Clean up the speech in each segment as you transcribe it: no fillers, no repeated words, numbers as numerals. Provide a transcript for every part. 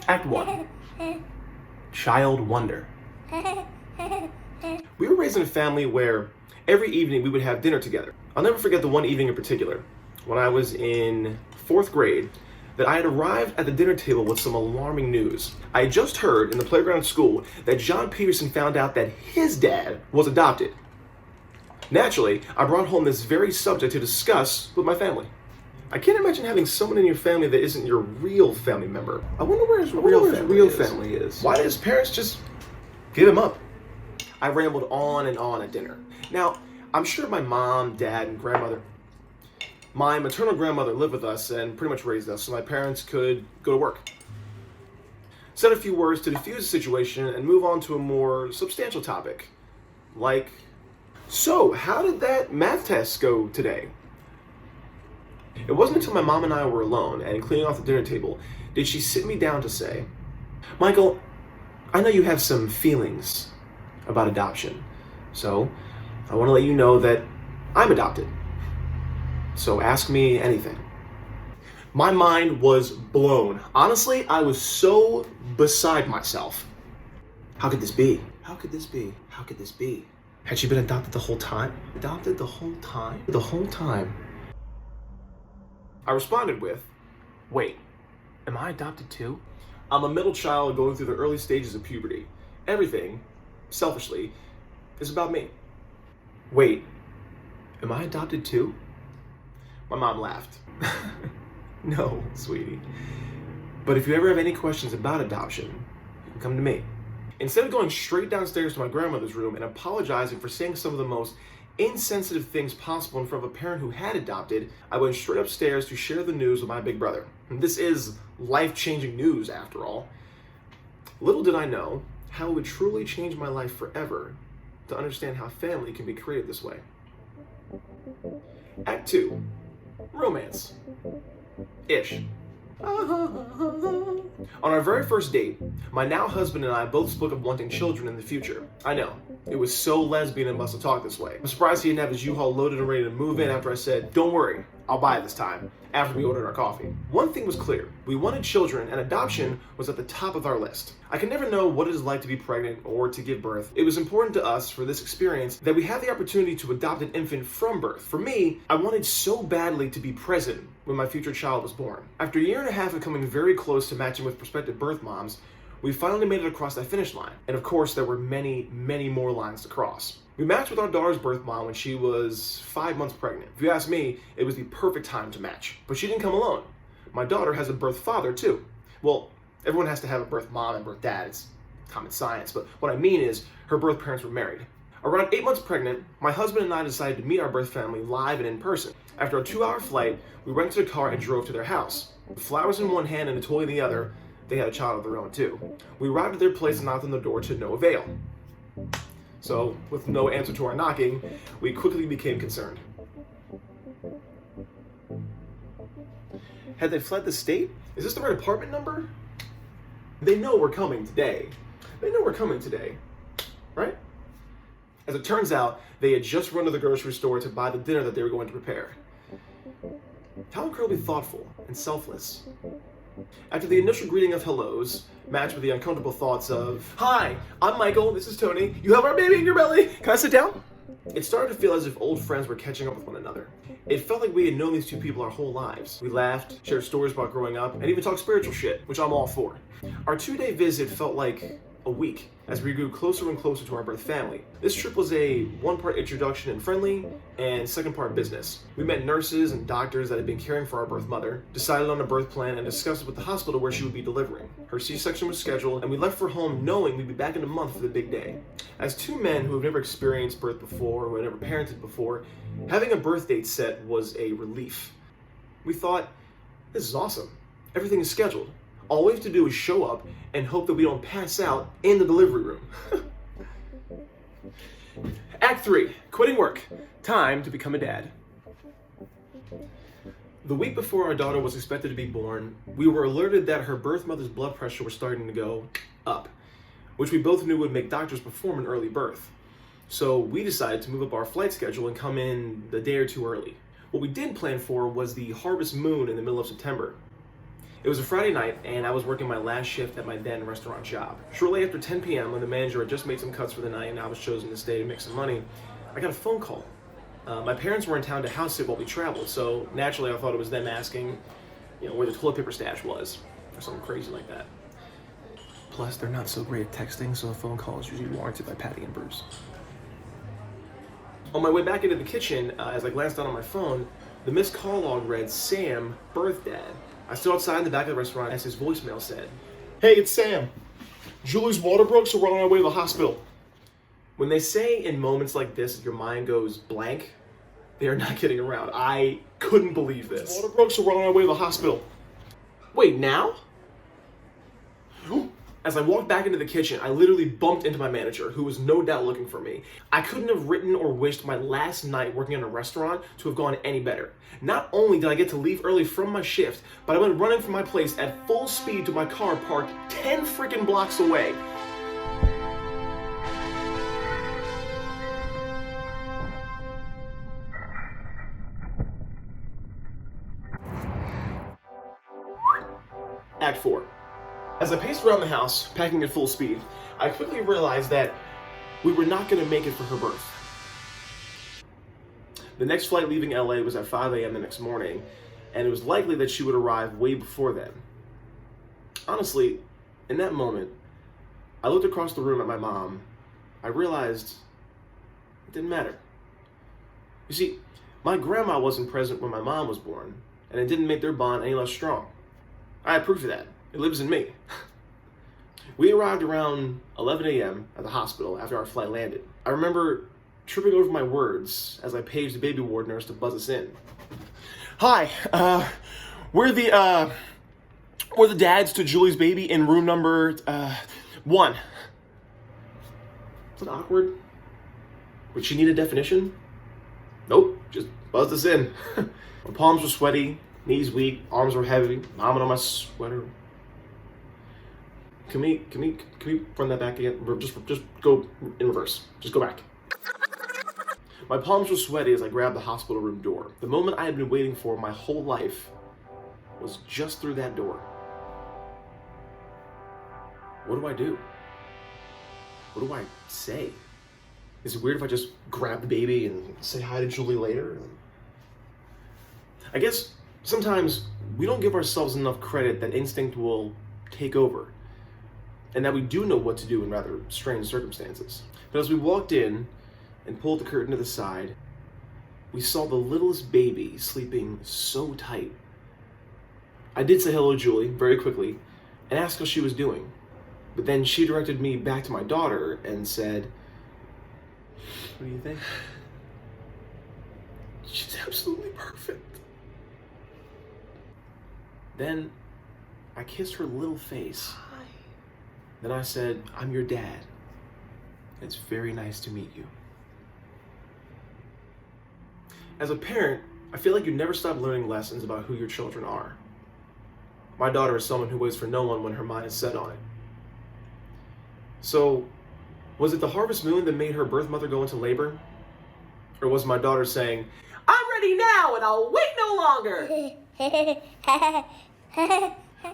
Act 1. Child Wonder. We were raised in a family where every evening we would have dinner together. I'll never forget the one evening in particular, when I was in 4th grade, that I had arrived at the dinner table with some alarming news. I had just heard in the playground at school that John Peterson found out that his dad was adopted. Naturally, I brought home this very subject to discuss with my family. I can't imagine having someone in your family that isn't your real family member. I wonder where his real family is. Why did his parents just give him up? I rambled on and on at dinner. Now, I'm sure my mom, dad, and grandmother, my maternal grandmother lived with us and pretty much raised us so my parents could go to work. Said a few words to defuse the situation and move on to a more substantial topic. Like, so how did that math test go today? It wasn't until my mom and I were alone and cleaning off the dinner table did she sit me down to say, Michael, I know you have some feelings about adoption, so I want to let you know that I'm adopted. So ask me anything. My mind was blown. Honestly, I was so beside myself. How could this be? How could this be? How could this be? Had she been adopted the whole time? Adopted the whole time? The whole time. I responded with, wait, am I adopted too? I'm a middle child going through the early stages of puberty. Everything, selfishly, is about me. Wait, am I adopted too? My mom laughed. No, sweetie. But if you ever have any questions about adoption, you can come to me. Instead of going straight downstairs to my grandmother's room and apologizing for saying some of the most insensitive things possible in front of a parent who had adopted, I went straight upstairs to share the news with my big brother. This is life-changing news, after all. Little did I know how it would truly change my life forever to understand how family can be created this way. Act 2. Romance. Ish. On our very first date, my now husband and I both spoke of wanting children in the future. I know, it was so lesbian of us to talk this way. I'm surprised he didn't have his U-Haul loaded and ready to move in after I said, don't worry, I'll buy it this time, after we ordered our coffee. One thing was clear, we wanted children and adoption was at the top of our list. I can never know what it is like to be pregnant or to give birth. It was important to us for this experience that we have the opportunity to adopt an infant from birth. For me, I wanted so badly to be present when my future child was born. After a year and a half of coming very close to matching with prospective birth moms, we finally made it across that finish line. And of course, there were many, many more lines to cross. We matched with our daughter's birth mom when she was 5 months pregnant. If you ask me, it was the perfect time to match. But she didn't come alone. My daughter has a birth father too. Well, everyone has to have a birth mom and birth dad. It's common science. But what I mean is, her birth parents were married. Around 8 months pregnant, my husband and I decided to meet our birth family live and in person. After a 2-hour flight, we rented a car and drove to their house. With flowers in one hand and a toy in the other, they had a child of their own too. We arrived at their place and knocked on the door to no avail. So, with no answer to our knocking, we quickly became concerned. Had they fled the state? Is this the right apartment number? They know we're coming today. Right? As it turns out, they had just run to the grocery store to buy the dinner that they were going to prepare. How incredibly thoughtful and selfless. After the initial greeting of hellos, matched with the uncomfortable thoughts of, hi, I'm Michael, this is Tony, you have our baby in your belly, can I sit down? It started to feel as if old friends were catching up with one another. It felt like we had known these two people our whole lives. We laughed, shared stories about growing up, and even talked spiritual shit, which I'm all for. Our 2-day visit felt like a week as we grew closer and closer to our birth family. This trip was a 1-part introduction and friendly, and 2nd part business. We met nurses and doctors that had been caring for our birth mother, decided on a birth plan, and discussed it with the hospital where she would be delivering. Her C-section was scheduled, and we left for home knowing we'd be back in a month for the big day. As two men who have never experienced birth before, who had never parented before, having a birth date set was a relief. We thought, this is awesome. Everything is scheduled. All we have to do is show up and hope that we don't pass out in the delivery room. Act 3, quitting work. Time to become a dad. The week before our daughter was expected to be born, we were alerted that her birth mother's blood pressure was starting to go up, which we both knew would make doctors perform an early birth. So we decided to move up our flight schedule and come in a day or two early. What we didn't plan for was the harvest moon in the middle of September. It was a Friday night, and I was working my last shift at my then restaurant job. Shortly after 10 p.m., when the manager had just made some cuts for the night and I was chosen to stay to make some money, I got a phone call. My parents were in town to house sit while we traveled, so naturally I thought it was them asking, where the toilet paper stash was, or something crazy like that. Plus, they're not so great at texting, so a phone call is usually warranted by Patty and Bruce. On my way back into the kitchen, as I glanced down on my phone, the missed call log read, Sam, birth dad. I stood outside in the back of the restaurant as his voicemail said, "Hey, it's Sam. Julie's water broke, so we're on our way to the hospital." When they say in moments like this, your mind goes blank, they are not kidding around. I couldn't believe this. Water broke, so we're on our way to the hospital. Wait, now? As I walked back into the kitchen, I literally bumped into my manager, who was no doubt looking for me. I couldn't have written or wished my last night working in a restaurant to have gone any better. Not only did I get to leave early from my shift, but I went running from my place at full speed to my car parked 10 freaking blocks away. Act 4. As I paced around the house, packing at full speed, I quickly realized that we were not going to make it for her birth. The next flight leaving LA was at 5 a.m. the next morning, and it was likely that she would arrive way before then. Honestly, in that moment, I looked across the room at my mom. I realized it didn't matter. You see, my grandma wasn't present when my mom was born, and it didn't make their bond any less strong. I have proof of that. It lives in me. We arrived around 11 a.m. at the hospital after our flight landed. I remember tripping over my words as I paged the baby ward nurse to buzz us in. "Hi, we're the dads to Julie's baby in room number 1. Is that awkward? Would she need a definition? Nope, just buzzed us in. My palms were sweaty, knees weak, arms were heavy, vomit on my sweater. Can we run that back again? Just go in reverse. Just go back. My palms were sweaty as I grabbed the hospital room door. The moment I had been waiting for my whole life was just through that door. What do I do? What do I say? Is it weird if I just grab the baby and say hi to Julie later? I guess sometimes we don't give ourselves enough credit that instinct will take over, and that we do know what to do in rather strange circumstances. But as we walked in and pulled the curtain to the side, we saw the littlest baby sleeping so tight. I did say hello, Julie, very quickly, and asked how she was doing. But then she directed me back to my daughter and said, "What do you think?" "She's absolutely perfect." Then I kissed her little face. Then I said, "I'm your dad. It's very nice to meet you." As a parent, I feel like you never stop learning lessons about who your children are. My daughter is someone who waits for no one when her mind is set on it. So, was it the harvest moon that made her birth mother go into labor? Or was my daughter saying, "I'm ready now and I'll wait no longer"?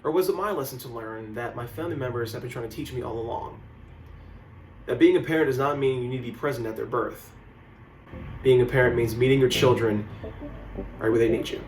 Or was it my lesson to learn that my family members have been trying to teach me all along? That being a parent does not mean you need to be present at their birth. Being a parent means meeting your children right where they need you.